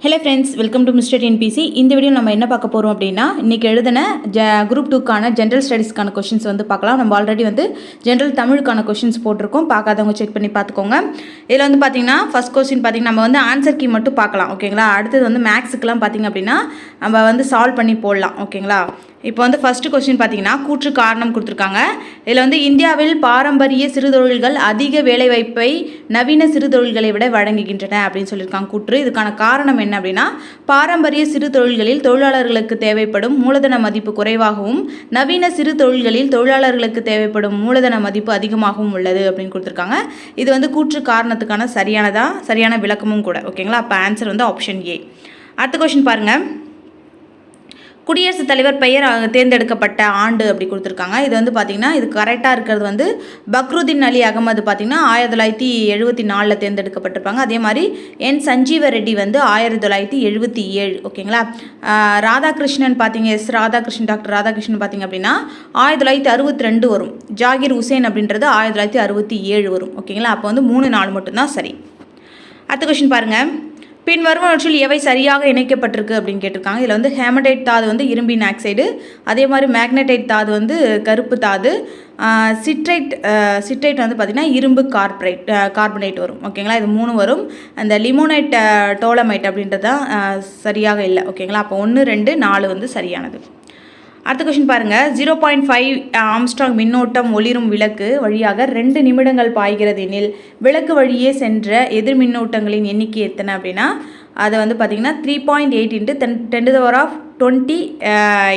Hello friends, welcome to mister NBC. இந்த video நம்ம என்ன பார்க்க போகிறோம் அப்படின்னா, இன்றைக்கி எழுதின குரூப் 2க்கான ஜென்ரல் ஸ்டடீஸ்க்கான கொஷின்ஸ் வந்து பார்க்கலாம். நம்ம ஆல்ரெடி வந்து ஜென்ரல் தமிழுக்கான கொஷின்ஸ் போட்டிருக்கோம். பார்க்காதவங்க செக் பண்ணி பார்த்துக்கோங்க. இதில் வந்து பார்த்திங்கன்னா ஃபஸ்ட் கொஸ்டின் பார்த்திங்கன்னா நம்ம வந்து ஆன்சர் கீ மட்டும் பார்க்கலாம், ஓகேங்களா. அடுத்தது வந்து மேக்ஸுக்கெலாம் பார்த்திங்க அப்படின்னா நம்ம வந்து சால்வ் பண்ணி போடலாம், ஓகேங்களா. இப்போ வந்து ஃபஸ்ட்டு கொஸ்டின் பார்த்தீங்கன்னா கூற்று காரணம் கொடுத்துருக்காங்க. இதில் வந்து இந்தியாவில் பாரம்பரிய சிறுதொழில்கள் அதிக வேலைவாய்ப்பை நவீன சிறுதொழில்களை விட வழங்குகின்றன அப்படின்னு சொல்லியிருக்காங்க கூற்று. இதுக்கான காரணம் என்ன அப்படின்னா, பாரம்பரிய சிறு தொழில்களில் தொழிலாளர்களுக்கு தேவைப்படும் மூலதன மதிப்பு குறைவாகவும் நவீன சிறு தொழில்களில் தொழிலாளர்களுக்கு தேவைப்படும் மூலதன மதிப்பு அதிகமாகவும் உள்ளது அப்படின்னு கொடுத்துருக்காங்க. இது வந்து கூற்று காரணத்துக்கான சரியான விளக்கமும் கூட, ஓகேங்களா. அப்போ ஆன்சர் வந்து ஆப்ஷன் ஏ. அடுத்த கொஸ்டின் பாருங்கள். குடியரசுத் தலைவர் பெயர் தேர்ந்தெடுக்கப்பட்ட ஆண்டு அப்படி கொடுத்துருக்காங்க. இது வந்து பார்த்திங்கன்னா இது கரெக்டாக இருக்கிறது வந்து பக்ருதீன் அலி அகமது பார்த்திங்கன்னா 1974 தேர்ந்தெடுக்கப்பட்டிருப்பாங்க. அதே மாதிரி என் சஞ்சீவ ரெட்டி வந்து 1977, ஓகேங்களா. ராதாகிருஷ்ணன் பார்த்திங்க டாக்டர் ராதாகிருஷ்ணன் பார்த்திங்க அப்படின்னா 1962 வரும். ஜாகிர் ஹுசேன் அப்படின்றது 1967 வரும், ஓகேங்களா. அப்போ வந்து 3 4 மட்டும்தான் சரி. அடுத்த கொஸ்டின் பாருங்கள். பின்வருவனவற்றில் எவை சரியாக இணைக்கப்பட்டிருக்கு அப்படின்னு கேட்டிருக்காங்க. இதில் வந்து ஹேமடைட் தாது வந்து இரும்பின் ஆக்சைடு, அதே மாதிரி மேக்னடைட் தாது வந்து கருப்பு தாது, சிட்ரைட் வந்து பார்த்திங்கன்னா இரும்பு கார்பனேட் வரும், ஓகேங்களா. இது 3 வரும். அந்த லிமோனைட் டோலமைட் அப்படின்றது தான் சரியாக இல்லை, ஓகேங்களா. அப்போ 1 2 4 வந்து சரியானது. அடுத்த கொஸ்டின் பாருங்கள். 0.5 ஆம்ஸ்ட்ராங் மின்னோட்டம் ஒளிரும் விளக்கு வழியாக 2 நிமிடங்கள் பாய்கிறது எனில் விளக்கு வழியே சென்ற எதிர் மின்னோட்டங்களின் எண்ணிக்கை எத்தனை அப்படின்னா, அது வந்து பார்த்திங்கன்னா 3.8 × 10⁻20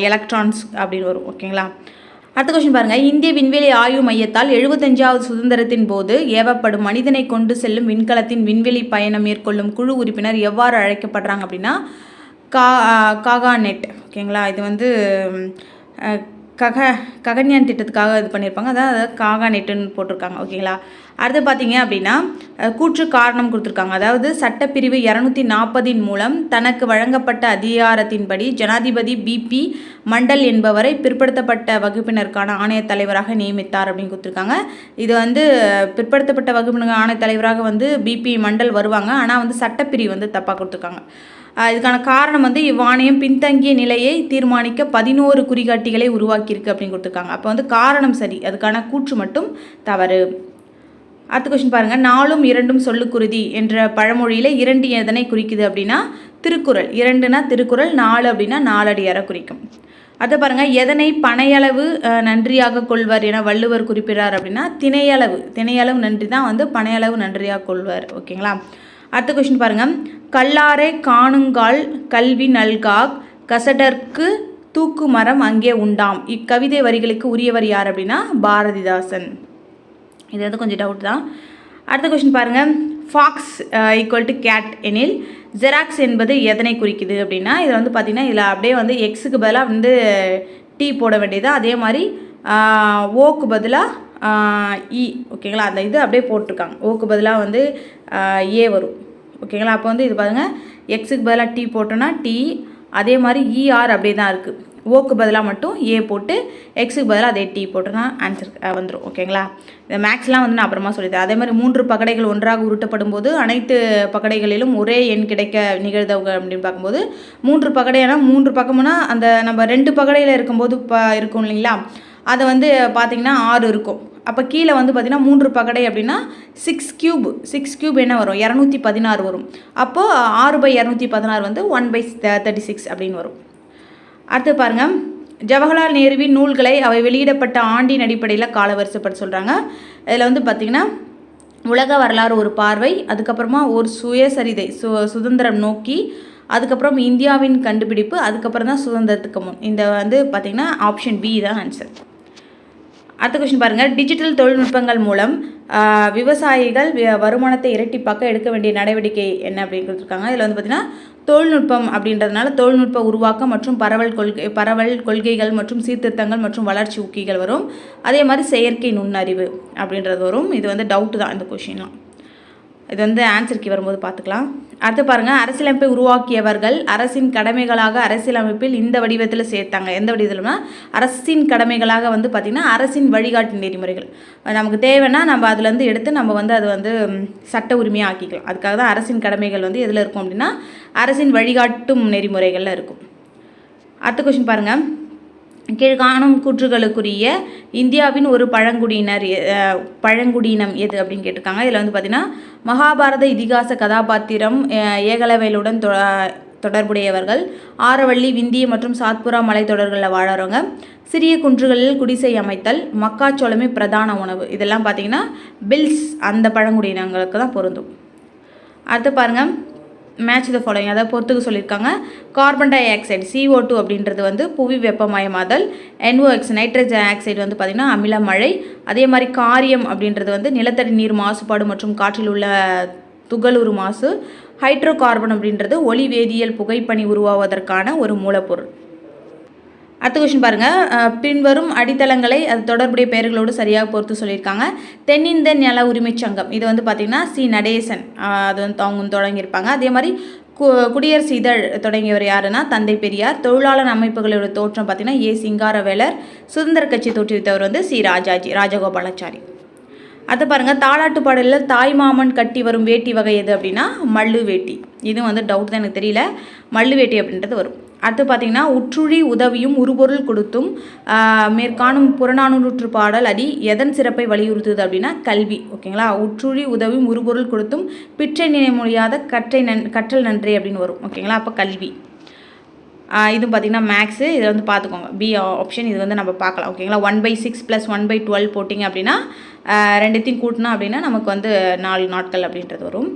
எலக்ட்ரான்ஸ் அப்படின்னு வரும், ஓகேங்களா. அடுத்த கொஸ்டின் பாருங்கள். இந்திய விண்வெளி ஆய்வு மையத்தால் 75வது சுதந்திரத்தின் போது ஏவப்படும் மனிதனை கொண்டு செல்லும் விண்கலத்தின் விண்வெளி பயணம் மேற்கொள்ளும் குழு உறுப்பினர் எவ்வாறு அழைக்கப்படுறாங்க அப்படின்னா, காகாநெட், ஓகேங்களா. இது வந்து ககன்யான் திட்டத்துக்காக இது பண்ணியிருப்பாங்க, அதாவது காகாநெட்டுன்னு போட்டிருக்காங்க, ஓகேங்களா. அடுத்து பார்த்தீங்க அப்படின்னா கூற்று காரணம் கொடுத்துருக்காங்க. அதாவது சட்டப்பிரிவு 240 மூலம் தனக்கு வழங்கப்பட்ட அதிகாரத்தின்படி ஜனாதிபதி பிபி மண்டல் என்பவரை பிற்படுத்தப்பட்ட வகுப்பினருக்கான ஆணைய தலைவராக நியமித்தார் அப்படின்னு கொடுத்துருக்காங்க. இது வந்து பிற்படுத்தப்பட்ட வகுப்பினர் ஆணைய தலைவராக வந்து பிபி மண்டல் வருவாங்க, ஆனால் வந்து சட்டப்பிரிவு வந்து தப்பாக கொடுத்துருக்காங்க. இதுக்கான காரணம் வந்து இவ்வாணையம் பின்தங்கிய நிலையை தீர்மானிக்க 11 குறிகாட்டிகளை உருவாக்கியிருக்கு அப்படின்னு கொடுத்துருக்காங்க. அப்போ வந்து காரணம் சரி, அதுக்கான கூற்று மட்டும் தவறு. அடுத்த கொஸ்டின் பாருங்கள். 4ம் 2ம் சொல்லுக்குருதி என்ற பழமொழியில் 2 எதனை குறிக்குது அப்படின்னா திருக்குறள். 2னா திருக்குறள், 4 அப்படின்னா 4 அடியாரை குறிக்கும். அதை பாருங்கள். எதனை பனையளவு நன்றியாக கொள்வர் என வள்ளுவர் குறிப்பிடார் அப்படின்னா திணையளவு நன்றி தான் வந்து பனையளவு நன்றியாக கொள்வர், ஓகேங்களா. அடுத்த கொஸ்டின் பாருங்கள். கல்லாரை காணுங்கால் கல்வி நல்காக் கசடர்க்கு தூக்கு மரம் அங்கே உண்டாம் இக்கவிதை வரிகளுக்கு உரியவர் யார் அப்படின்னா பாரதிதாசன். இது வந்து கொஞ்சம் டவுட் தான். அடுத்த கொஸ்டின் பாருங்கள். ஃபாக்ஸ் ஈக்குவல் டு கேட் எனில் ஜெராக்ஸ் என்பது எதனை குறிக்குது அப்படின்னா, இதில் வந்து பார்த்திங்கன்னா இதில் அப்படியே வந்து எக்ஸுக்கு பதிலாக வந்து டீ போட வேண்டியது, அதே மாதிரி ஓக்கு பதிலாக இ, ஓகேங்களா. அந்த இது அப்படியே போட்டிருக்காங்க. ஓக்கு பதிலாக வந்து ஏ வரும், ஓகேங்களா. அப்போ வந்து இது பாருங்கள், எக்ஸுக்கு பதிலாக டீ போட்டோன்னா டீ, அதே மாதிரி இஆர் அப்படியே தான் இருக்குது. ஓக்கு பதிலாக மட்டும் ஏ போட்டு எக்ஸுக்கு பதிலாக அதே டீ போட்டோன்னா ஆன்சர் வந்துடும், ஓகேங்களா. இந்த மேக்ஸ்லாம் வந்து நான் அப்புறமா சொல்லித்தரேன். அதே மாதிரி 3 பகடைகள் ஒன்றாக உருட்டப்படும் போது அனைத்து பகடைகளிலும் ஒரே எண் கிடைக்க நிகழ்தவுக அப்படின்னு பார்க்கும்போது 3 பகடையானா 3 பக்கமுன்னா அந்த நம்ம 2 பகடையில் இருக்கும்போது இருக்கும் இல்லைங்களா, அதை வந்து பார்த்திங்கன்னா 6 இருக்கும். அப்போ கீழே வந்து பார்த்திங்கன்னா 3 பகடை அப்படின்னா 6 கியூப் என்ன வரும் 216 வரும். அப்போது 6/216 வந்து 1/36 அப்படின்னு வரும். அடுத்து பாருங்கள். ஜவஹர்லால் நேருவின் நூல்களை அவை வெளியிடப்பட்ட ஆண்டின் அடிப்படையில் காலவரிசைப்பட சொல்கிறாங்க. இதில் வந்து பார்த்திங்கன்னா உலக வரலாறு ஒரு பார்வை, அதுக்கப்புறமா ஒரு சுயசரிதை சுதந்திரம் நோக்கி, அதுக்கப்புறம் இந்தியாவின் கண்டுபிடிப்பு, அதுக்கப்புறம் தான் சுதந்திரத்துக்கு முன். இந்த வந்து பார்த்திங்கன்னா ஆப்ஷன் பி தான் ஆன்சர். அடுத்த கொஸ்டின் பாருங்கள். டிஜிட்டல் தொழில்நுட்பங்கள் மூலம் விவசாயிகள் வருமானத்தை இரட்டிப்பாக்க எடுக்க வேண்டிய நடவடிக்கை என்ன அப்படின்னு கொடுத்துருக்காங்க. இதில் வந்து பார்த்திங்கன்னா தொழில்நுட்பம் அப்படின்றதுனால தொழில்நுட்ப உருவாக்கம் மற்றும் பரவல் கொள்கைகள் மற்றும் சீர்திருத்தங்கள் மற்றும் வளர்ச்சி ஊக்கிகள் வரும். அதே மாதிரி செயற்கை நுண்ணறிவு அப்படின்றது வரும். இது வந்து டவுட்டு தான் இந்த கொஷின்லாம். இது வந்து ஆன்சருக்கு வரும்போது பார்த்துக்கலாம். அடுத்து பாருங்கள், அரசியலமைப்பை உருவாக்கியவர்கள் அரசின் கடமைகளாக அரசியலமைப்பில் இந்த வடிவத்தில் சேர்த்தாங்க. எந்த வடிவத்தில்னா அரசின் கடமைகளாக வந்து பார்த்திங்கன்னா அரசின் வழிகாட்டு நெறிமுறைகள். நமக்கு தேவைன்னா நம்ம அதுலேருந்து எடுத்து நம்ம வந்து அது வந்து சட்ட உரிமையாக ஆக்கிக்கலாம். அதுக்காக தான் அரசின் கடமைகள் வந்து எதில் இருக்கும் அப்படின்னா அரசின் வழிகாட்டும் நெறிமுறைகளில் இருக்கும். அடுத்த கொஸ்டின் பாருங்கள், கீழ்காணும் கூற்றுகளுக்குரிய இந்தியாவின் ஒரு பழங்குடியினம் எது அப்படின்னு கேட்டிருக்காங்க. இதில் வந்து பார்த்திங்கன்னா மகாபாரத இதிகாச கதாபாத்திரம் ஏகலவேலுடன் தொடர்புடையவர்கள், ஆரவள்ளி, விந்திய மற்றும் சாத்புரா மலைத்தொடர்களில் வாழறவங்க, சிறிய குன்றுகளில் குடிசை அமைத்தல், மக்காச்சோளமே பிரதான உணவு. இதெல்லாம் பார்த்திங்கன்னா பில்ஸ் அந்த பழங்குடியினங்களுக்கு தான் பொருந்தும். அடுத்து பாருங்கள், மேட்ச் த ஃபாலோயிங், அதாவது பொறுத்துக்கு சொல்லியிருக்காங்க. கார்பன் டை ஆக்சைடு CO2 அப்படின்றது வந்து புவி வெப்பமயமாதல், NOx நைட்ரஜன் ஆக்சைடு வந்து பார்த்திங்கன்னா அமில மழை, அதே மாதிரி காரியம் அப்படின்றது வந்து நிலத்தடி நீர் மாசுபாடு மற்றும் காற்றில் உள்ள துகளுறு மாசு, ஹைட்ரோ கார்பன் அப்படின்றது ஒளி வேதியியல் புகைப்பனி உருவாவதற்கான ஒரு மூலப்பொருள். அடுத்த கொஸ்டின் பாருங்கள், பின்வரும் அடித்தளங்களை அது தொடர்புடைய பெயர்களோடு சரியாக பொறுத்து சொல்லியிருக்காங்க. தென்னிந்திய நல உரிமைச் சங்கம், இது வந்து பார்த்திங்கன்னா சி நடேசன் அது வந்து அவங்க தொடங்கியிருப்பாங்க. அதே மாதிரி குடியரசு இதழ் தொடங்கியவர் யாருன்னா தந்தை பெரியார். தொழிலாளர் அமைப்புகளோட தோற்றம் பார்த்திங்கன்னா ஏ சிங்காரவேலர். சுதந்திர கட்சி தோற்றுவித்தவர் வந்து சி ராஜகோபாலாச்சாரி. அது பாருங்கள், தாலாட்டு பாடலில் தாய்மாமன் கட்டி வரும் வேட்டி வகை எது அப்படின்னா மல்லு வேட்டி. இதுவும் வந்து டவுட் தான், எனக்கு தெரியல. மல்லு வேட்டி அப்படின்றது வரும். அடுத்து பார்த்திங்கன்னா உற்றுழி உதவியும் உருபொருள் கொடுத்தும் மேற்காணும் புறநானூற்று பாடல் அடி எதன் சிறப்பை வலியுறுத்துது அப்படின்னா கல்வி. ஓகேங்களா, உற்றுழி உதவியும் உருபொருள் கொடுத்தும் பிற்றை நினைமொழியாத கற்றல் நன்றே அப்படின்னு வரும். ஓகேங்களா, அப்போ கல்வி. இதுவும் பார்த்திங்கன்னா மேக்ஸு. இதை வந்து பார்த்துக்கோங்க, பி ஆப்ஷன். இது வந்து நம்ம பார்க்கலாம். ஓகேங்களா, 1/6 + 1/12 போட்டிங்க அப்படின்னா ரெண்டுத்தையும் கூட்டினா அப்படின்னா நமக்கு வந்து 4 நாட்கள் அப்படின்றது வரும்.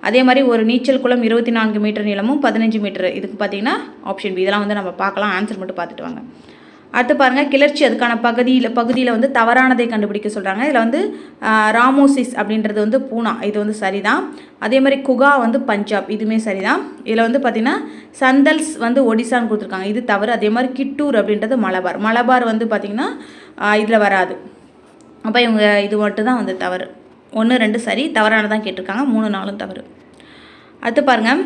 அதே மாதிரி ஒரு நீச்சல் குளம் 24 மீட்டர் நீளமும் 15 மீட்டர். இதுக்கு பார்த்தீங்கன்னா ஆப்ஷன் பி. இதெல்லாம் வந்து நம்ம பார்க்கலாம், ஆன்சர் மட்டும் பார்த்துட்டு வாங்க. அடுத்து பாருங்கள், கிளர்ச்சி அதுக்கான பகுதியில் வந்து தவறானதை கண்டுபிடிக்க சொல்கிறாங்க. இதில் வந்து ராமோசிஸ் அப்படின்றது வந்து பூனா, இது வந்து சரிதான். அதே மாதிரி குகா வந்து பஞ்சாப், இதுவுமே சரிதான். இதில் வந்து பார்த்திங்கன்னா சந்தல்ஸ் வந்து ஒடிசான்னு கொடுத்துருக்காங்க, இது தவறு. அதே மாதிரி கிட்டூர் அப்படின்றது மலபார் வந்து பார்த்திங்கன்னா இதில் வராது. அப்போ இவங்க இது மட்டும் தான் வந்து தவறு. 1, 2 சரி, தவறானதான் கேட்டிருக்காங்க. 3, 4 தவறு. அடுத்து பாருங்கள்,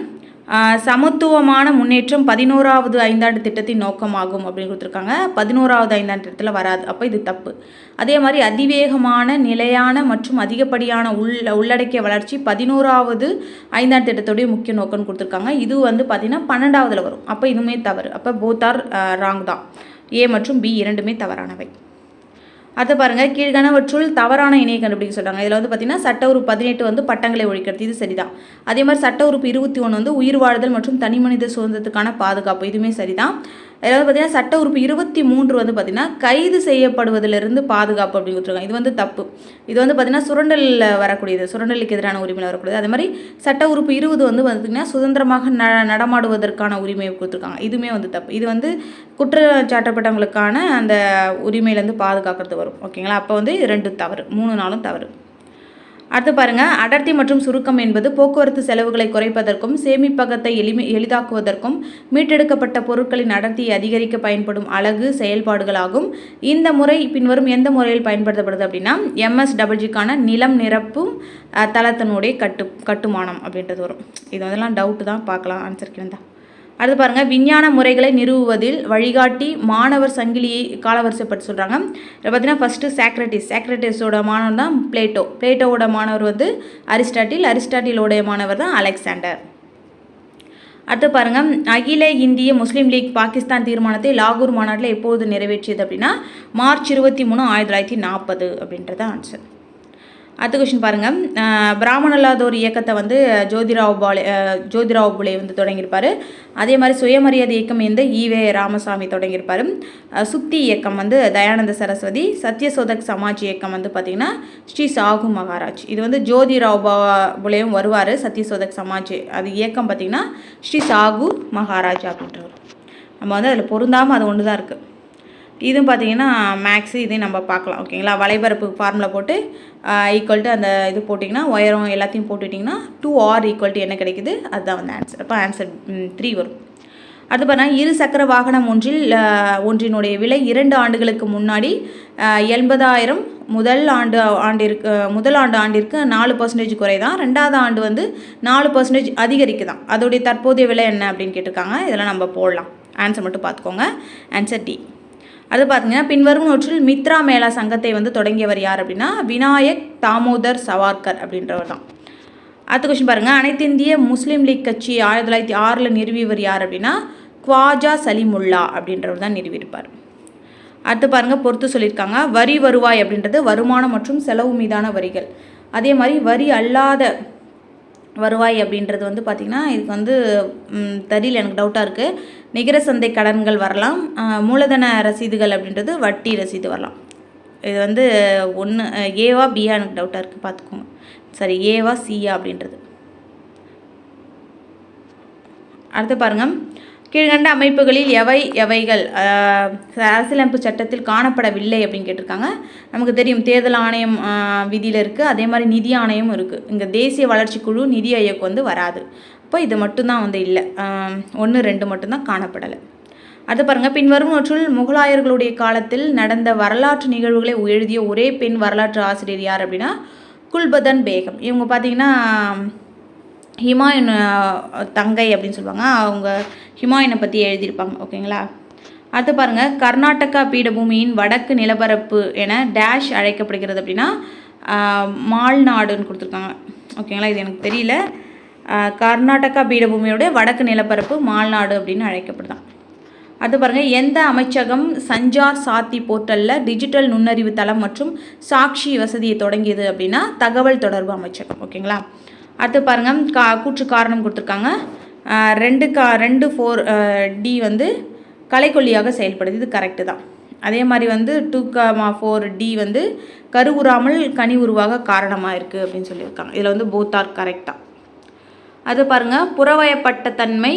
சமத்துவமான முன்னேற்றம் 11வது ஐந்தாண்டு திட்டத்தின் நோக்கமாகும் அப்படின்னு கொடுத்துருக்காங்க. 11வது ஐந்தாண்டு திட்டத்தில் வராது, அப்போ இது தப்பு. அதே மாதிரி அதிவேகமான நிலையான மற்றும் அதிகப்படியான உள்ளடக்கிய வளர்ச்சி 11வது ஐந்தாண்டு திட்டத்துடைய முக்கிய நோக்கம்னு கொடுத்துருக்காங்க. இது வந்து பார்த்திங்கன்னா 12வதுல வரும், அப்போ இதுவுமே தவறு. அப்போ போத் ஆர் ராங் தான். ஏ மற்றும் பி இரண்டுமே தவறானவை. அடுத்து பாருங்கள், கீழ்கானவற்றுள் தவறான இணையை கண்டுபிடிக்க சொல்கிறாங்க. இதில் வந்து பார்த்திங்கன்னா சட்ட உறுப்பு 18 வந்து பட்டங்களை ஒழிக்கிறது, இது சரிதான். அதே மாதிரி சட்ட உறுப்பு 21 வந்து உயிர் வாழ்தல் மற்றும் தனிமனித சுதந்திரத்துக்கான பாதுகாப்பு, இதுவுமே சரிதான். இதில் வந்து பார்த்திங்கன்னா சட்ட உறுப்பு 23 வந்து பார்த்திங்கன்னா கைது செய்யப்படுவதிலிருந்து பாதுகாப்பு அப்படின்னு கொடுத்துருக்காங்க, இது வந்து தப்பு. இது வந்து பார்த்திங்கன்னா சுரண்டலில் வரக்கூடியது, சுரண்டலுக்கு எதிரான உரிமையில் வரக்கூடியது. அதே மாதிரி சட்ட உறுப்பு 20 வந்து பார்த்திங்கன்னா சுதந்திரமாக நடமாடுவதற்கான உரிமையை கொடுத்துருக்காங்க, இதுவுமே வந்து தப்பு. இது வந்து குற்றச்சாட்டப்பட்டவங்களுக்கான அந்த உரிமையிலேருந்து பாதுகாக்கிறது வரும். ஓகேங்களா, அப்போ வந்து 2 தவறு, 3, 4 தவறு. அடுத்து பாருங்கள், அடர்த்தி மற்றும் சுருக்கம் என்பது போக்குவரத்து செலவுகளை குறைப்பதற்கும் சேமிப்பகத்தை எளிதாக்குவதற்கும் மீட்டெடுக்கப்பட்ட பொருட்களின் அடர்த்தியை அதிகரிக்க பயன்படும் அலகு செயல்பாடுகளாகும். இந்த முறை பின்வரும் எந்த முறையில் பயன்படுத்தப்படுது அப்படின்னா MSWGக்கான நிலம் நிரப்பும் தளத்தினுடைய கட்டுமானம் அப்படின்றது வரும். இது அதெல்லாம் டவுட்டு தான், பார்க்கலாம் ஆன்சருக்கு வந்தால். அடுத்து பாருங்கள், விஞ்ஞான முறைகளை நிறுவுவதில் வழிகாட்டி மாணவர் சங்கிலியை காலவரிசைப்பட்டு சொல்கிறாங்க. இதில் பார்த்தீங்கன்னா ஃபஸ்ட்டு சாக்ரட்டிஸோட மாணவர் தான் பிளேட்டோவோட மாணவர் வந்து அரிஸ்டாட்டிலோடைய மாணவர் தான் அலெக்சாண்டர். அடுத்து பாருங்கள், அகில இந்திய முஸ்லீம் லீக் பாகிஸ்தான் தீர்மானத்தை லாகூர் மாநாட்டில் எப்போது நிறைவேற்றியது அப்படின்னா மார்ச் 23, 1940 அப்படின்றது ஆன்சர். அடுத்த கொஸ்டின் பாருங்கள், பிராமணல்லாதோர் இயக்கத்தை வந்து ஜோதிராவ் புலே வந்து தொடங்கியிருப்பார். அதே மாதிரி சுயமரியாதை இயக்கம் வந்து ஈவே ராமசாமி தொடங்கியிருப்பார். சுத்தி இயக்கம் வந்து தயானந்த சரஸ்வதி. சத்யசோதக் சமாஜ் இயக்கம் வந்து பார்த்திங்கன்னா ஸ்ரீ சாகு மகாராஜ். இது வந்து ஜோதிராவ் புலேயும் வருவார். சத்யசோதக் சமாஜ் அது இயக்கம் பார்த்திங்கன்னா ஸ்ரீ சாகு மகாராஜ் அப்படின்றவர். நம்ம வந்து அதில் பொருந்தாமல் அது ஒன்று தான் இருக்குது. இதுவும் பார்த்திங்கன்னா மேக்ஸு, இதையும் நம்ம பார்க்கலாம். ஓகேங்களா, வலைபரப்பு ஃபார்முலா போட்டு ஈக்குவல் டு அந்த இது போட்டிங்கன்னா உயரம் எல்லாத்தையும் போட்டுட்டிங்கன்னா 2r = என்ன கிடைக்குது, அதுதான் வந்து ஆன்சர். அப்போ ஆன்சர் 3 வரும். அடுத்து பாருங்கள், இரு சக்கர வாகனம் ஒன்றினுடைய விலை 2 ஆண்டுகளுக்கு முன்னாடி 80,000 முதல் ஆண்டிற்கு 4% குறைதான். 2வது ஆண்டு வந்து 4% அதிகரிக்குதான். அதோடைய தற்போதைய விலை என்ன அப்படின்னு கேட்டிருக்காங்க. இதெல்லாம் நம்ம போடலாம். ஆன்சர் மட்டும் பார்த்துக்கோங்க. Answer D. அது பார்த்தீங்கன்னா, பின்வரும் நூற்றில் மித்ரா மேளா சங்கத்தை வந்து தொடங்கியவர் யார் அப்படின்னா விநாயக் தாமோதர் சவார்கர் அப்படின்றவர் தான். அடுத்த கொஸ்டின் பாருங்கள், அனைத்து இந்திய முஸ்லீம் லீக் கட்சி 1906 நிறுவியவர் யார் அப்படின்னா குவாஜா சலிமுல்லா அப்படின்றவர் தான் நிறுவியிருப்பார். அடுத்து பாருங்கள், பொறுத்து சொல்லியிருக்காங்க. வரி வருவாய் அப்படின்றது வருமானம் மற்றும் செலவு மீதான வரிகள். அதே மாதிரி வரி அல்லாத வருவாய் அப்படின்றது வந்து பார்த்திங்கன்னா இதுக்கு வந்து தெரியல, எனக்கு டவுட்டாக இருக்குது. நிகர சந்தை கடன்கள் வரலாம். மூலதன ரசீதுகள் அப்படின்றது வட்டி ரசீது வரலாம். இது வந்து ஒன்று ஏவா பியா எனக்கு டவுட்டாக இருக்குது, பார்த்துக்கோங்க. சரி, ஏவா சியா அப்படின்றது. அடுத்து பாருங்கள், கீழ்கண்ட அமைப்புகளில் எவைகள் அரசியலமைப்பு சட்டத்தில் காணப்படவில்லை அப்படின்னு கேட்டிருக்காங்க. நமக்கு தெரியும், தேர்தல் ஆணையம் விதியில் இருக்குது. அதே மாதிரி நிதி ஆணையம் இருக்குது. இங்கே தேசிய வளர்ச்சி குழு, நிதி ஆயோக் வந்து வராது. அப்போ இது மட்டும்தான் வந்து இல்லை, 1, 2 மட்டும்தான் காணப்படலை. அது பாருங்கள், பின்வரும் நூற்றில் முகலாயர்களுடைய காலத்தில் நடந்த வரலாற்று நிகழ்வுகளை எழுதிய ஒரே பெண் வரலாற்று ஆசிரியர் யார் அப்படின்னா குல்பதன் பேகம். இவங்க பார்த்திங்கன்னா ஹிமாயூன் தங்கை அப்படின்னு சொல்லுவாங்க. அவங்க ஹிமாயூனை பற்றி எழுதியிருப்பாங்க. ஓகேங்களா. அடுத்து பாருங்கள், கர்நாடகா பீடபூமியின் வடக்கு நிலப்பரப்பு என டேஷ் அழைக்கப்படுகிறது அப்படின்னா மால்நாடுன்னு கொடுத்துருக்காங்க. ஓகேங்களா, இது எனக்கு தெரியல. கர்நாடகா பீடபூமியோட வடக்கு நிலப்பரப்பு மால்நாடு அப்படின்னு அழைக்கப்படுதான். அது பாருங்கள், எந்த அமைச்சகம் சஞ்சார் சாத்தி போர்ட்டலில் டிஜிட்டல் நுண்ணறிவு தளம் மற்றும் சாட்சி வசதியை தொடங்கியது அப்படின்னா தகவல் தொடர்பு அமைச்சகம். ஓகேங்களா. அடுத்து பாருங்கள், கூற்று காரணம் கொடுத்துருக்காங்க. 2-4D வந்து கலைக்கொல்லியாக செயல்படுது. இது கரெக்டு தான். அதே மாதிரி வந்து 2-4D வந்து கருவுறாமல் கனி உருவாக காரணமாக இருக்குது அப்படின்னு சொல்லியிருக்காங்க. இதில் வந்து போத் ஆர் கரெக்டாக. அது பாருங்கள், புறவயப்பட்ட தன்மை,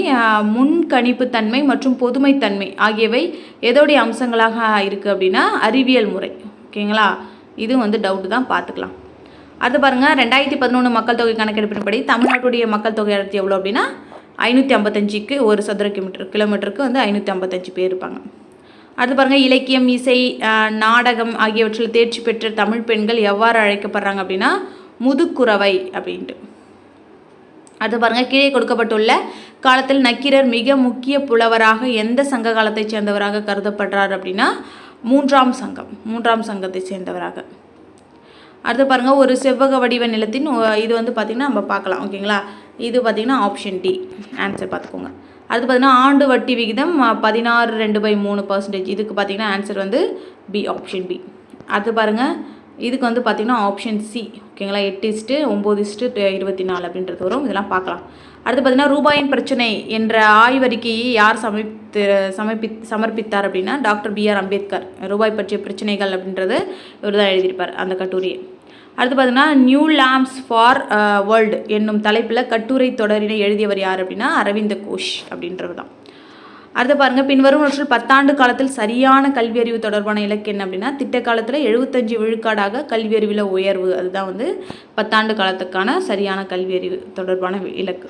முன்கணிப்பு தன்மை மற்றும் பொதுமைத்தன்மை ஆகியவை எதோடைய அம்சங்களாக இருக்குது அப்படின்னா அறிவியல் முறை. ஓகேங்களா. இது வந்து டவுட்டு தான், பார்த்துக்கலாம். அது பாருங்கள், 2011 மக்கள் தொகை கணக்கெடுப்பின்படி தமிழ்நாட்டுடைய மக்கள் தொகை அடர்த்தி எவ்வளோ அப்படின்னா 555க்கு 1 சதுர கிலோமீட்டருக்கு வந்து 555 பேர் இருப்பாங்க. அது பாருங்கள், இலக்கியம், இசை, நாடகம் ஆகியவற்றில் தேர்ச்சி பெற்ற தமிழ் பெண்கள் எவ்வாறு அழைக்கப்படுறாங்க அப்படின்னா முதுக்குறவை அப்படின்ட்டு. அது பாருங்கள், கீழே கொடுக்கப்பட்டுள்ள காலத்தில் நக்கீரர் மிக முக்கிய புலவராக எந்த சங்க காலத்தை சேர்ந்தவராக கருதப்படுறார் அப்படின்னா 3ஆம் சங்கத்தை சேர்ந்தவராக. அடுத்து பாருங்கள், ஒரு செவ்வக வடிவ நிலத்தின் இது வந்து பார்த்திங்கன்னா நம்ம பார்க்கலாம். ஓகேங்களா. இது பார்த்திங்கன்னா ஆப்ஷன் டி. ஆன்சர் பார்த்துக்கோங்க. அடுத்து பார்த்திங்கன்னா ஆண்டு வட்டி விகிதம் 16.2/3%. இதுக்கு பார்த்திங்கன்னா ஆன்சர் வந்து பி, ஆப்ஷன் பி. அடுத்து பாருங்கள், இதுக்கு வந்து பார்த்திங்கன்னா ஆப்ஷன் சி. ஓகேங்களா. 8:9:24 அப்படின்றது வரும். இதெல்லாம் பார்க்கலாம். அடுத்து பார்த்திங்கன்னா ரூபாயின் பிரச்சனை என்ற ஆய்வறிக்கையை யார் சமர்ப்பித்தார் அப்படின்னா டாக்டர் BR அம்பேத்கர். ரூபாய் பற்றிய பிரச்சனைகள் அப்படின்றது இவர் தான் எழுதியிருப்பார் அந்த கட்டுரையை. அடுத்து பார்த்திங்கன்னா நியூ லேம்ப்ஸ் ஃபார் வேர்ல்டு என்னும் தலைப்பில் கட்டுரை தொடரினை எழுதியவர் யார் அப்படின்னா அரவிந்த கோஷ் அப்படின்றவர் தான். அடுத்து பாருங்கள், பின்வரும் நூற்றில் 10 ஆண்டு காலத்தில் சரியான கல்வியறிவு தொடர்பான இலக்கு என்ன அப்படின்னா திட்ட காலத்தில் 75 விழுக்காடாக கல்வியறிவில் உயர்வு. அதுதான் வந்து 10 ஆண்டு காலத்துக்கான சரியான கல்வியறிவு தொடர்பான இலக்கு.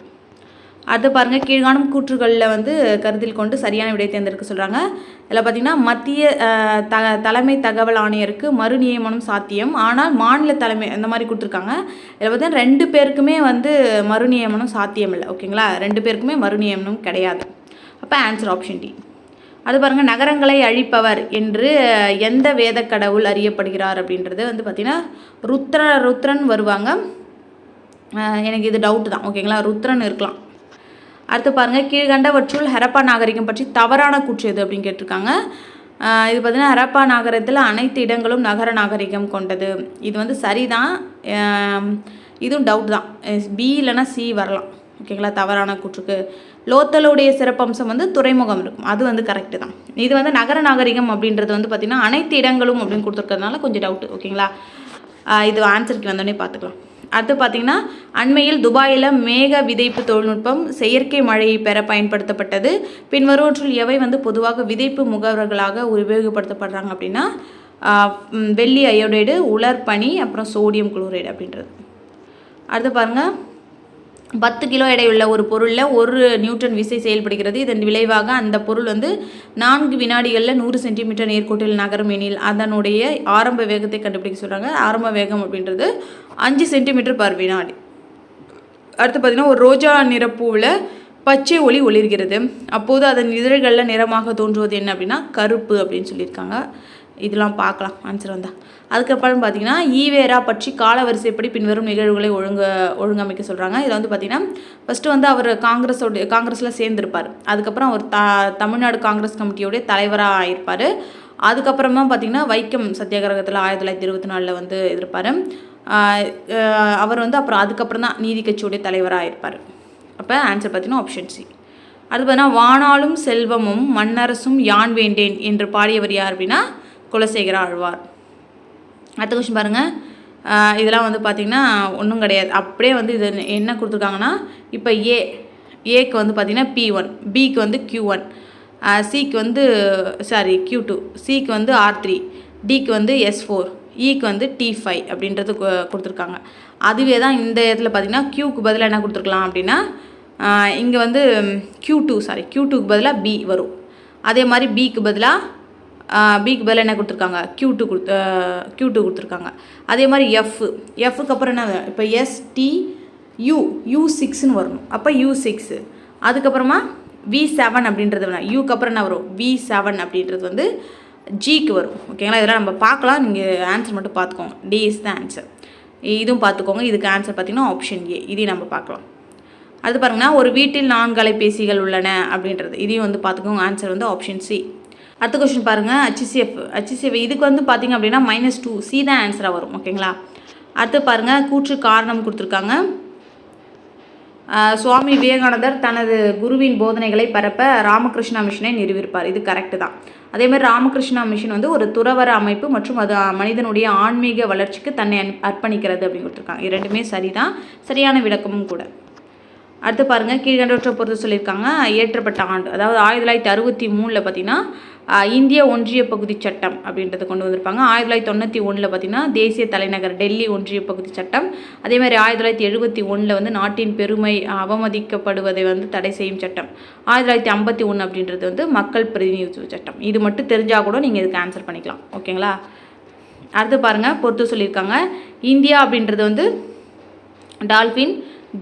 அடுத்து பாருங்கள், கீழ்காணும் கூற்றுகளில் வந்து கருத்தில் கொண்டு சரியான விடை தேர்ந்தெடுக்க சொல்கிறாங்க. இதில் பார்த்திங்கன்னா மத்திய தலைமை தகவல் ஆணையருக்கு மறு நியமனம் சாத்தியம், ஆனால் மாநில தலைமை இந்த மாதிரி கொடுத்துருக்காங்க. இதில் பார்த்தீங்கன்னா 2 பேருக்குமே வந்து மறு நியமனம் சாத்தியம் இல்லை. ஓகேங்களா. 2 பேருக்குமே மறு நியமனம் கிடையாது. அப்போ ஆன்சர் ஆப்ஷன் டி. அது பாருங்கள், நகரங்களை அழிப்பவர் என்று எந்த வேத கடவுள் அறியப்படுகிறார் அப்படின்றது வந்து பார்த்திங்கன்னா ருத்ரன் வருவாங்க. எனக்கு இது டவுட்டு தான். ஓகேங்களா. ருத்ரன் இருக்கலாம். அடுத்து பாருங்கள், கீழ்கண்டவற்றுள் ஹரப்பா நாகரிகம் பற்றி தவறான கூற்று எது அப்படின்னு கேட்டிருக்காங்க. இது பார்த்திங்கன்னா ஹரப்பா நாகரிகத்தில் அனைத்து இடங்களும் நகர நாகரிகம் கொண்டது. இது வந்து சரிதான். இதுவும் டவுட் தான். பி இல்லைன்னா சி வரலாம். ஓகேங்களா. தவறான கூற்றுக்கு லோத்தலுடைய சிறப்பம்சம் வந்து துறைமுகம் இருக்கும். அது வந்து கரெக்டு தான். இது வந்து நகர நாகரிகம் அப்படின்றது வந்து பார்த்திங்கன்னா அனைத்து இடங்களும் அப்படின்னு கொடுத்துருக்கிறதுனால கொஞ்சம் டவுட்டு. ஓகேங்களா. இது ஆன்சருக்கு வந்தோடனே பார்த்துக்கலாம். அடுத்து பார்த்திங்கன்னா அண்மையில் துபாயில் மேக விதைப்பு தொழில்நுட்பம் செயற்கை மழையை பெற பயன்படுத்தப்பட்டது. பின்வருவற்றில் எவை வந்து பொதுவாக விதைப்பு முகவர்களாக உபயோகப்படுத்தப்படுறாங்க அப்படின்னா வெள்ளி அயோடைடு, உலர்பனி, அப்புறம் சோடியம் குளோரைடு அப்படின்றது. அடுத்து பாருங்கள், 10 கிலோ எடையுள்ள ஒரு பொருளில் 1 நியூட்டன் விசை செயல்படுகிறது. இதன் விளைவாக அந்த பொருள் வந்து 4 வினாடிகளில் 100 சென்டிமீட்டர் நேர்கோட்டில் நகரும் எனில் அதனுடைய ஆரம்ப வேகத்தை கண்டுபிடிக்க சொல்கிறாங்க. ஆரம்ப வேகம் அப்படின்றது 5 சென்டிமீட்டர் பர் வினாடி. அடுத்து பார்த்திங்கன்னா ஒரு ரோஜா நிறப்பூவில் பச்சை ஒளி ஒளிர்கிறது. அப்போது அதன் இதழ்களில் நிறமாக தோன்றுவது என்ன அப்படின்னா கருப்பு அப்படின்னு சொல்லியிருக்காங்க. இதெல்லாம் பார்க்கலாம் ஆன்சர் வந்தால். அதுக்கப்புறம் பார்த்திங்கன்னா ஈவேரா பற்றி காலவரிசைப்படி பின்வரும் நிகழ்வுகளை ஒழுங்கமைக்க சொல்கிறாங்க. இதில் வந்து பார்த்திங்கன்னா ஃபஸ்ட்டு வந்து அவர் காங்கிரஸில் சேர்ந்திருப்பார். அதுக்கப்புறம் அவர் தமிழ்நாடு காங்கிரஸ் கமிட்டியோடைய தலைவராக ஆகியிருப்பார். அதுக்கப்புறமா பார்த்திங்கன்னா வைக்கம் சத்தியாகிரகத்தில் 1924 வந்து இருப்பார். அவர் வந்து அதுக்கப்புறம் தான் நீதி கட்சியோடைய தலைவராக ஆகியிருப்பார். அப்போ ஆன்சர் பார்த்திங்கன்னா ஆப்ஷன் சி. அது பார்த்தீங்கன்னா வானாலும் செல்வமும் மன்னரசும் யான் வேண்டேன் என்று பாடியவர் யார் அப்படின்னா குலசேகர ஆழ்வார். அடுத்த கொஸ்டின் பாருங்கள். இதெல்லாம் வந்து பார்த்திங்கன்னா ஒன்றும் கிடையாது. அப்படியே வந்து இது என்ன கொடுத்துருக்காங்கன்னா இப்போ ஏக்கு வந்து பார்த்திங்கன்னா P1, பிக்கு வந்து Q1, சிக்கு வந்து Q2, சிக்கு வந்து R3, டிக்கு வந்து S4, ஈக்கு வந்து T5 அப்படின்றது கொடுத்துருக்காங்க. அதுவே தான் இந்த இடத்துல பார்த்திங்கன்னா Qக்கு பதிலாக என்ன கொடுத்துருக்கலாம் அப்படின்னா இங்கே வந்து Q2க்கு பதிலாக B வரும். அதே மாதிரி பிக்கு பதிலாக என்ன கொடுத்துருக்காங்க Q2 கொடுத்துருக்காங்க. அதே மாதிரி எஃப்க்கு அப்புறம் என்ன இப்போ U6ன்னு வரணும். அப்போ U6. அதுக்கப்புறமா V7 அப்படின்றது வேணும். யூக்கு அப்புறம் என்ன வரும் V7 அப்படின்றது வந்து ஜிக்கு வரும். ஓகேங்களா, இதெல்லாம் நம்ம பார்க்கலாம். நீங்கள் ஆன்சர் மட்டும் பார்த்துக்கோங்க. D is the answer. இதுவும் பார்த்துக்கோங்க. இதுக்கு ஆன்சர் பார்த்திங்கன்னா ஆப்ஷன் ஏ. இதையும் நம்ம பார்க்கலாம். அது பாருங்கன்னா ஒரு வீட்டில் 4 அலைபேசிகள் உள்ளன அப்படின்றது. இதையும் வந்து பார்த்துக்கோங்க. ஆன்சர் வந்து ஆப்ஷன் சி. அடுத்த கொஸ்டின் பாருங்கள். HCF இதுக்கு வந்து பார்த்திங்க அப்படின்னா -2 சி தான் ஆன்சராக வரும். ஓகேங்களா. அடுத்து பாருங்கள் கூற்று காரணம் கொடுத்துருக்காங்க. சுவாமி விவேகானந்தர் தனது குருவின் போதனைகளை பரப்ப ராமகிருஷ்ணா மிஷனை நிறுவியிருப்பார். இது கரெக்டு தான். அதேமாதிரி ராமகிருஷ்ணா மிஷன் வந்து ஒரு துறவர அமைப்பு மற்றும் அது மனிதனுடைய ஆன்மீக வளர்ச்சிக்கு தன்னை அர்ப்பணிக்கிறது அப்படின்னு கொடுத்துருக்காங்க. இரண்டுமே சரிதான், சரியான விளக்கமும் கூட. அடுத்து பாருங்கள் கீழ்கண்டவற்றை பொறுத்து சொல்லியிருக்காங்க. இயற்றப்பட்ட ஆண்டு அதாவது 1963 பார்த்திங்கன்னா இந்திய ஒன்றிய பகுதி சட்டம் அப்படின்றத கொண்டு வந்திருப்பாங்க. 1991 பார்த்திங்கன்னா தேசிய தலைநகர் டெல்லி ஒன்றிய பகுதி சட்டம். அதேமாதிரி 1971 வந்து நாட்டின் பெருமை அவமதிக்கப்படுவதை வந்து தடை செய்யும் சட்டம். 1951 அப்படின்றது வந்து மக்கள் பிரதிநிதித்துவ சட்டம். இது மட்டும் தெரிஞ்சால் கூட நீங்கள் இதுக்கு ஆன்சர் பண்ணிக்கலாம். ஓகேங்களா. அடுத்து பாருங்கள் பொறுத்து சொல்லியிருக்காங்க. இந்தியா அப்படின்றது வந்து டால்ஃபின்,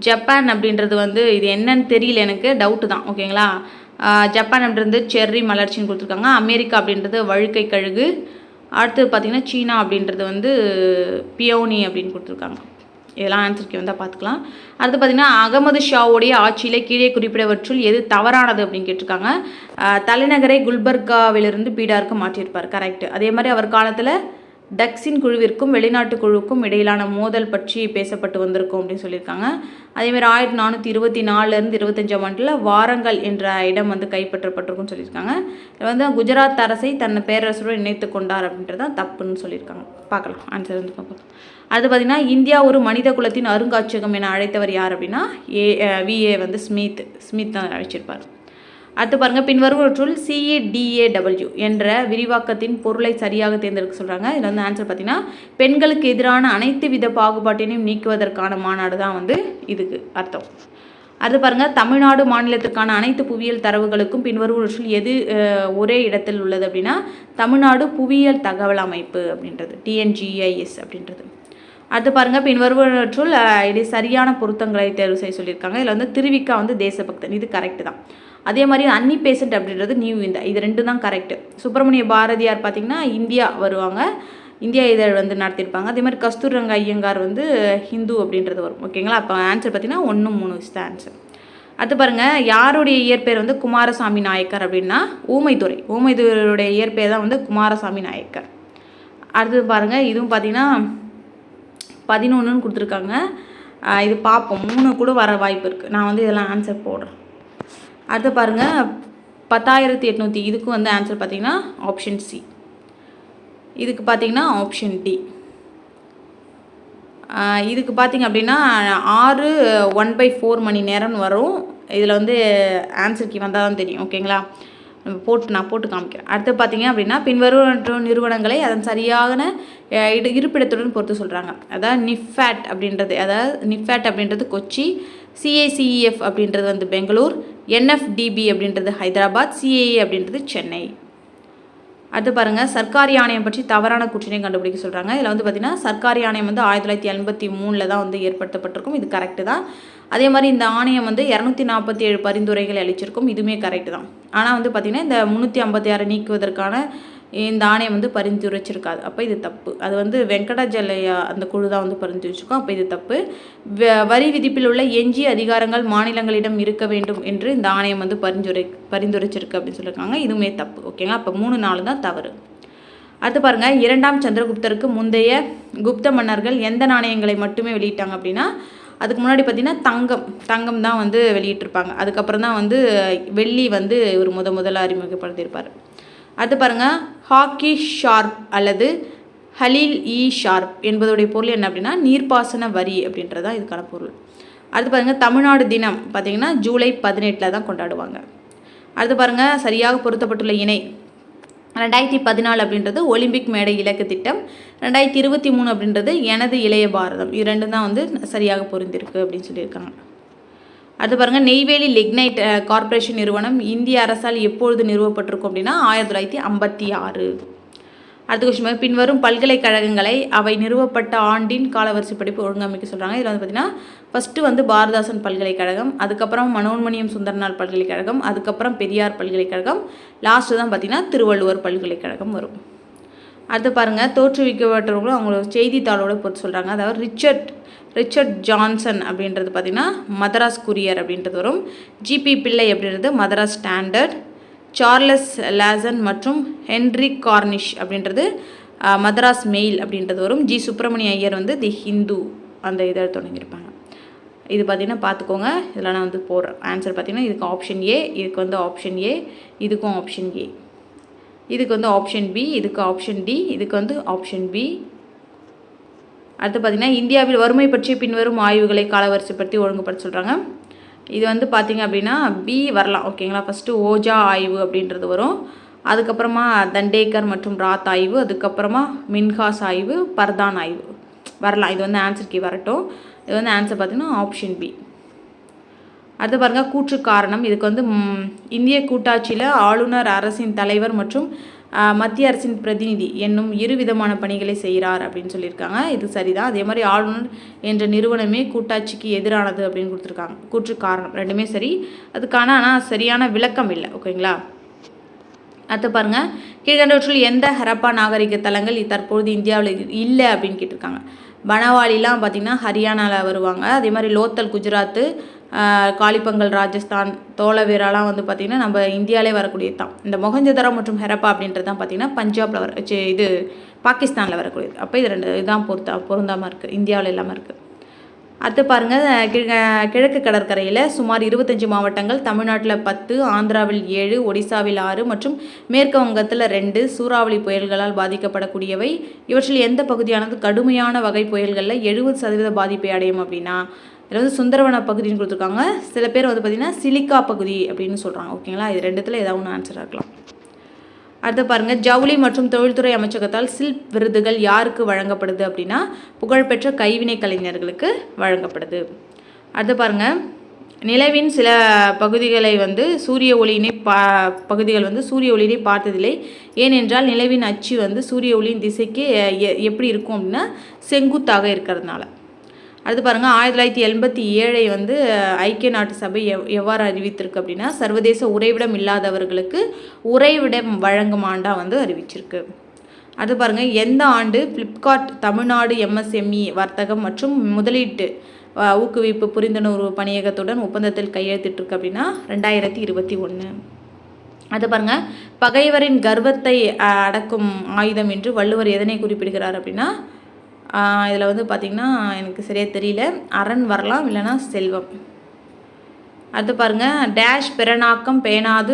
ஜப்பான் அப்படின்றது வந்து இது என்னன்னு தெரியல, எனக்கு டவுட்டு தான். ஓகேங்களா. ஜப்பான் அப்படின்றது செர்ரி மலர்ச்சின்னு கொடுத்துருக்காங்க. அமெரிக்கா அப்படின்றது வழுக்கை கழுகு. அடுத்து பார்த்திங்கன்னா சீனா அப்படின்றது வந்து பியோனி அப்படின்னு கொடுத்துருக்காங்க. இதெல்லாம் ஆன்சருக்கு வந்தால் பார்த்துக்கலாம். அடுத்து பார்த்திங்கன்னா அகமது ஷாவுடைய ஆட்சியில் கீழே குறிப்பிடவற்றுள் எது தவறானது அப்படின்னு கேட்டிருக்காங்க. தலைநகரை குல்பர்காவிலிருந்து பீடாருக்கு மாற்றியிருப்பார். கரெக்டு. அதே மாதிரி அவர் காலத்தில் டக்ஸின் குழுவிற்கும் வெளிநாட்டு குழுவுக்கும் இடையிலான மோதல் பற்றி பேசப்பட்டு வந்திருக்கும் அப்படின்னு சொல்லியிருக்காங்க. அதேமாதிரி 1424 25 ஆண்டில் வாரங்கல் என்ற இடம் வந்து கைப்பற்றப்பட்டிருக்குன்னு சொல்லியிருக்காங்க. இதில் வந்து குஜராத் அரசை தன்னை பேரரசுடன் இணைத்து கொண்டார் அப்படின்றது தான் தப்புன்னு சொல்லியிருக்காங்க. பார்க்கலாம் ஆன்சர் வந்து பார்க்கலாம். அது பார்த்திங்கன்னா இந்தியா ஒரு மனித குலத்தின் அருங்காட்சியகம் என அழைத்தவர் யார் அப்படின்னா VA வந்து ஸ்மித் தான் அழைச்சிருப்பார். அடுத்து பாருங்கள் பின்வருவற்றுள் CADAW என்ற விரிவாக்கத்தின் பொருளை சரியாக தேர்ந்தெடுக்க சொல்கிறாங்க. இதில் வந்து ஆன்சர் பார்த்திங்கன்னா பெண்களுக்கு எதிரான அனைத்து வித பாகுபாட்டினையும் நீக்குவதற்கான மாநாடு தான் வந்து இதுக்கு அர்த்தம். அடுத்து பாருங்கள் தமிழ்நாடு மாநிலத்திற்கான அனைத்து புவியியல் தரவுகளுக்கும் பின்வருவற்றுள் எது ஒரே இடத்தில் உள்ளது அப்படின்னா தமிழ்நாடு புவியியல் தகவல் அமைப்பு அப்படின்றது TNGIS அப்படின்றது. அடுத்து பாருங்கள் பின்வருவற்றுள் இது சரியான பொருத்தங்களை தேர்வு செய்ய சொல்லியிருக்காங்க. இதில் வந்து திருவிக்கா வந்து தேசபக்தன். இது கரெக்டு தான். அதே மாதிரி அன்னி பேசண்ட் அப்படின்றது நியூ இந்தியா. இது ரெண்டும் தான் கரெக்டு. சுப்பிரமணிய பாரதியார் பார்த்திங்கன்னா இந்தியா வருவாங்க, இந்தியா இதழ் வந்து நடத்தியிருப்பாங்க. அதே மாதிரி கஸ்தூரங்க ஐயங்கார் வந்து ஹிந்து அப்படின்றது வரும். ஓகேங்களா. அப்போ ஆன்சர் பார்த்திங்கன்னா 1, 3 இஸ் த ஆன்சர். அடுத்து பாருங்கள் யாருடைய இயற்பெயர் வந்து குமாரசாமி நாயக்கர் அப்படின்னா ஊமைதுரையுடைய இயற்பெயர் தான் வந்து குமாரசாமி நாயக்கர். அடுத்து பாருங்கள் இதுவும் பார்த்திங்கன்னா 11ன்னு கொடுத்துருக்காங்க. இது பார்ப்போம், 3 கூட வர வாய்ப்பு இருக்குது. நான் வந்து இதெல்லாம் ஆன்சர் போடுறேன். அடுத்து பாருங்கள் 10,800 இதுக்கும் வந்து ஆன்சர் பார்த்திங்கன்னா ஆப்ஷன் சி. இதுக்கு பார்த்திங்கன்னா ஆப்ஷன் டி. இதுக்கு பார்த்திங்க அப்படின்னா 6 1/4 மணி நேரம்னு வரும். இதில் வந்து ஆன்சருக்கு வந்தால் தான் தெரியும். ஓகேங்களா. நான் போட்டு காமிக்கிறேன். அடுத்து பார்த்திங்க அப்படின்னா பின்வரும் நிறுவனங்களை அதன் சரியான இருப்பிடத்துடன் பொறுத்து சொல்கிறாங்க. அதாவது நிஃபேட் அப்படின்றது கொச்சி, CACEF அப்படின்றது வந்து பெங்களூர், NFDB அப்படின்றது ஹைதராபாத், CAA அப்படின்றது சென்னை. அடுத்து பாருங்கள், சர்க்காரி ஆணையம் பற்றி தவறான கூற்றினை கண்டுபிடிக்க சொல்கிறாங்க. இதில் வந்து பார்த்திங்கன்னா சர்க்காரி ஆணையம் வந்து 1983 தான் வந்து ஏற்படுத்தப்பட்டிருக்கும். இது கரெக்டு தான். அதே மாதிரி இந்த ஆணையம் வந்து 247 பரிந்துரைகளை அளிச்சிருக்கும். இதுவுமே கரெக்டு தான். ஆனால் வந்து பார்த்திங்கன்னா இந்த 356 நீக்குவதற்கான இந்த ஆணையம் வந்து பரிந்துரைச்சிருக்காது. அப்போ இது தப்பு. அது வந்து வெங்கடாஜலையா அந்த குழு தான் வந்து பரிந்துரைச்சிருக்கோம். அப்போ இது தப்பு. வரி விதிப்பில் உள்ள எஞ்சிய அதிகாரங்கள் மாநிலங்களிடம் இருக்க வேண்டும் என்று இந்த ஆணையம் வந்து பரிந்துரைச்சிருக்கு அப்படின்னு சொல்லியிருக்காங்க. இதுவுமே தப்பு. ஓகேங்களா? அப்போ 3, 4 தான் தவறு. அடுத்து பாருங்கள், 2ஆம் சந்திரகுப்தருக்கு முந்தைய குப்த மன்னர்கள் எந்த நாணயங்களை மட்டுமே வெளியிட்டாங்க அப்படின்னா, அதுக்கு முன்னாடி பார்த்திங்கன்னா தங்கம் தான் வந்து வெளியிட்டிருப்பாங்க. அதுக்கப்புறம் தான் வந்து வெள்ளி வந்து ஒரு முதல்ல அறிமுகப்படுத்தியிருப்பார். அடுத்து பாருங்கள், ஹாக்கி ஷார்ப் அல்லது ஹலீல் ஷார்ப் என்பதோடைய பொருள் என்ன அப்படின்னா நீர்ப்பாசன வரி அப்படின்றதான் இதுக்கான பொருள். அடுத்து பாருங்கள், தமிழ்நாடு தினம் பார்த்திங்கன்னா ஜூலை 18 தான் கொண்டாடுவாங்க. அடுத்து பாருங்கள், சரியாக பொருத்தப்பட்டுள்ள இணை 2014 அப்படின்றது ஒலிம்பிக் மேடை இலக்கு திட்டம், 2023 அப்படின்றது எனது இளைய பாரதம். இது ரெண்டும் தான் வந்து சரியாக பொருந்திருக்கு அப்படின்னு சொல்லியிருக்காங்க. அடுத்து பாருங்கள், நெய்வேலி லிக்னைட் கார்ப்பரேஷன் நிறுவனம் இந்திய அரசால் எப்பொழுது நிறுவப்பட்டிருக்கும் அப்படின்னா 1956. அடுத்த கொஸ்டின், பின்வரும் பல்கலைக்கழகங்களை அவை நிறுவப்பட்ட ஆண்டின் காலவரிசைப்படி ஒழுங்கமைக்க சொல்கிறாங்க. இதில் வந்து பார்த்திங்கன்னா ஃபஸ்ட்டு வந்து பாரதாசன் பல்கலைக்கழகம், அதுக்கப்புறம் மனோன்மணியம் சுந்தரனார் பல்கலைக்கழகம், அதுக்கப்புறம் பெரியார் பல்கலைக்கழகம், லாஸ்ட்டு தான் பார்த்திங்கன்னா திருவள்ளுவர் பல்கலைக்கழகம் வரும். அடுத்து பாருங்கள், தோற்றுவிக்கப்பட்டவங்களும் அவங்களோட செய்தித்தாளோட பொறுத்து சொல்கிறாங்க. அதாவது ரிச்சர்ட் ஜான்சன் அப்படின்றது பார்த்திங்கன்னா மதராஸ் குரியர் அப்படின்றது வரும். ஜிபி பிள்ளை அப்படின்றது மதராஸ் ஸ்டாண்டர்ட், சார்லஸ் லேசன் மற்றும் ஹென்ரி கார்னிஷ் அப்படின்றது மதராஸ் மெயில் அப்படின்றது வரும். ஜி சுப்பிரமணிய ஐயர் வந்து தி ஹிந்து அந்த இதை தொடங்கியிருப்பாங்க. இது பார்த்திங்கன்னா பார்த்துக்கோங்க. இதில் நான் வந்து போடுறேன் ஆன்சர் பார்த்திங்கன்னா இதுக்கு ஆப்ஷன் ஏ, இதுக்கு வந்து ஆப்ஷன் ஏ, இதுக்கும் ஆப்ஷன் ஏ, இதுக்கு வந்து ஆப்ஷன் பி, இதுக்கு ஆப்ஷன் டி, இதுக்கு வந்து ஆப்ஷன் பி. அடுத்து பார்த்திங்கன்னா இந்தியாவில் வறுமை பற்றிய பின்வரும் ஆய்வுகளை காலவரிசைப்படுத்தி ஒழுங்குபடுத்த சொல்கிறாங்க. இது வந்து பார்த்திங்க அப்படின்னா பி வரலாம். ஓகேங்களா? ஃபஸ்ட்டு ஓஜா ஆய்வு அப்படின்றது வரும், அதுக்கப்புறமா தண்டேக்கர் மற்றும் ராத் ஆய்வு, அதுக்கப்புறமா மின்ஹாஸ் ஆய்வு, பர்தான் ஆய்வு வரலாம். இது வந்து ஆன்சருக்கு வரட்டும். இது வந்து ஆன்சர் பார்த்திங்கன்னா ஆப்ஷன் பி. அடுத்து பாருங்கள், கூற்று காரணம். இதுக்கு வந்து இந்திய கூட்டாட்சியில் ஆளுநர் அரசின் தலைவர் மற்றும் மத்திய அரசின் பிரதிநிதி என்னும் 2 விதமான பணிகளை செய்கிறார் அப்படின்னு சொல்லியிருக்காங்க. இது சரிதான். அதே மாதிரி ஆளுநர் என்ற நிறுவனமே கூட்டாட்சிக்கு எதிரானது அப்படின்னு கொடுத்துருக்காங்க. கூற்று காரணம் ரெண்டுமே சரி. அதுக்கான ஆனால் சரியான விளக்கம் இல்லை. ஓகேங்களா? அடுத்து பாருங்கள், கீழ்கண்டவற்றில் எந்த ஹரப்பா நாகரிக தலங்கள் தற்பொழுது இந்தியாவில் இல்லை அப்படின்னு கேட்டிருக்காங்க. பனவாலிலாம் பார்த்திங்கன்னா ஹரியானாவில் வருவாங்க. அதே மாதிரி லோத்தல் குஜராத்து, காளிபங்கல் ராஜஸ்தான், தோலவேராலாம் வந்து பார்த்திங்கன்னா நம்ம இந்தியாவிலே வரக்கூடியது தான். இந்த மொஹஞ்சதாரோ மற்றும் ஹரப்பா அப்படின்றது தான் பார்த்திங்கன்னா பஞ்சாபில் இது பாகிஸ்தானில் வரக்கூடியது. அப்போ இது 2 இதுதான் பொருந்தாமல் இருக்குது, இந்தியாவில் இல்லாமல் இருக்குது. அடுத்து பாருங்கள், கிழக்கு கடற்கரையில் சுமார் 25 மாவட்டங்கள், தமிழ்நாட்டில் 10, ஆந்திராவில் 7, ஒடிசாவில் 6 மற்றும் மேற்கு வங்கத்தில் 2 சூறாவளி புயல்களால் பாதிக்கப்படக்கூடியவை. இவற்றில் எந்த பகுதியானது கடுமையான வகை புயல்களில் 70% பாதிப்பை அடையும் அப்படின்னா இதில் வந்து சுந்தரவன பகுதின்னு கொடுத்துருக்காங்க. சில பேர் வந்து பார்த்திங்கன்னா சிலிக்கா பகுதி அப்படின்னு சொல்கிறாங்க. ஓகேங்களா? இது 2த்தில் ஏதாவது ஒன்று ஆன்சராக இருக்கலாம். அடுத்து பாருங்கள், ஜவுளி மற்றும் தொழில்துறை அமைச்சகத்தால் சில்ப் விருதுகள் யாருக்கு வழங்கப்படுது அப்படின்னா புகழ்பெற்ற கைவினை கலைஞர்களுக்கு வழங்கப்படுது. அடுத்து பாருங்கள், நிலவின் சில பகுதிகளை வந்து சூரிய ஒளியினை பகுதிகள் வந்து சூரிய ஒளியினை பார்த்ததில்லை. ஏனென்றால் நிலவின் அச்சு வந்து சூரிய ஒளியின் திசைக்கு எப்படி இருக்கும் அப்படின்னா செங்குத்தாக இருக்கிறதுனால. அடுத்து பாருங்கள், 1987 வந்து ஐக்கிய நாட்டு சபை எவ்வாறு அறிவித்திருக்கு அப்படின்னா சர்வதேச உறைவிடம் இல்லாதவர்களுக்கு உறைவிடம் வழங்கும் ஆண்டாக வந்து அறிவிச்சிருக்கு. அடுத்து பாருங்கள், எந்த ஆண்டு ஃப்ளிப்கார்ட் தமிழ்நாடு MSME வர்த்தகம் மற்றும் முதலீட்டு ஊக்குவிப்பு புரிந்துணர்வு பணியகத்துடன் ஒப்பந்தத்தில் கையெழுத்திட்டிருக்கு அப்படின்னா 2021. அது பாருங்கள், பகைவரின் கர்வத்தை அடக்கும் ஆயுதம் என்று வள்ளுவர் எதனை குறிப்பிடுகிறார் அப்படின்னா இதில் வந்து பார்த்திங்கன்னா எனக்கு சரியாக தெரியல, அரண் வரலாம், இல்லைனா செல்வம். அடுத்து பாருங்கள், டேஷ் பிறனாக்கம் பேணாது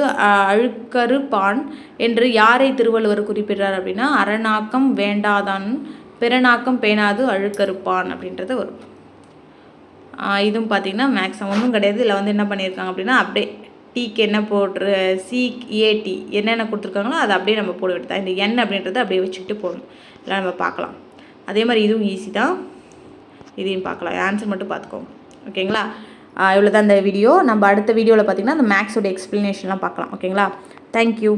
அழுக்கரு பான் என்று யாரை திருவள்ளுவர் குறிப்பிடுறார் அப்படின்னா அரணாக்கம் வேண்டாதான் பிறனாக்கம் பேணாது அழுக்கறுப்பான் அப்படின்றது வரும். இதுவும் பார்த்திங்கன்னா மேக்ஸிமம் ஒன்றும் கிடையாது. இதில் வந்து என்ன பண்ணியிருக்காங்க அப்படின்னா அப்படியே டீக்கு என்ன போட்டு CAT என்னென்ன கொடுத்துருக்காங்களோ அதை அப்படியே நம்ம போட விட்டு தான். இந்த N அப்படின்றத அப்படியே வச்சுக்கிட்டு போடணும். இல்லை நம்ம பார்க்கலாம். அதே மாதிரி இதுவும் ஈஸி தான், இதையும் பார்க்கலாம். ஆன்சர் மட்டும் பார்த்துக்கோங்க. ஓகேங்களா? இவ்வளோ தான் இந்த வீடியோ. நம்ம அடுத்த வீடியோவில் பார்த்திங்கன்னா அந்த மேக்ஸோட எக்ஸ்ப்ளனேஷன்லாம் பார்க்கலாம். ஓகேங்களா? தேங்க்யூ.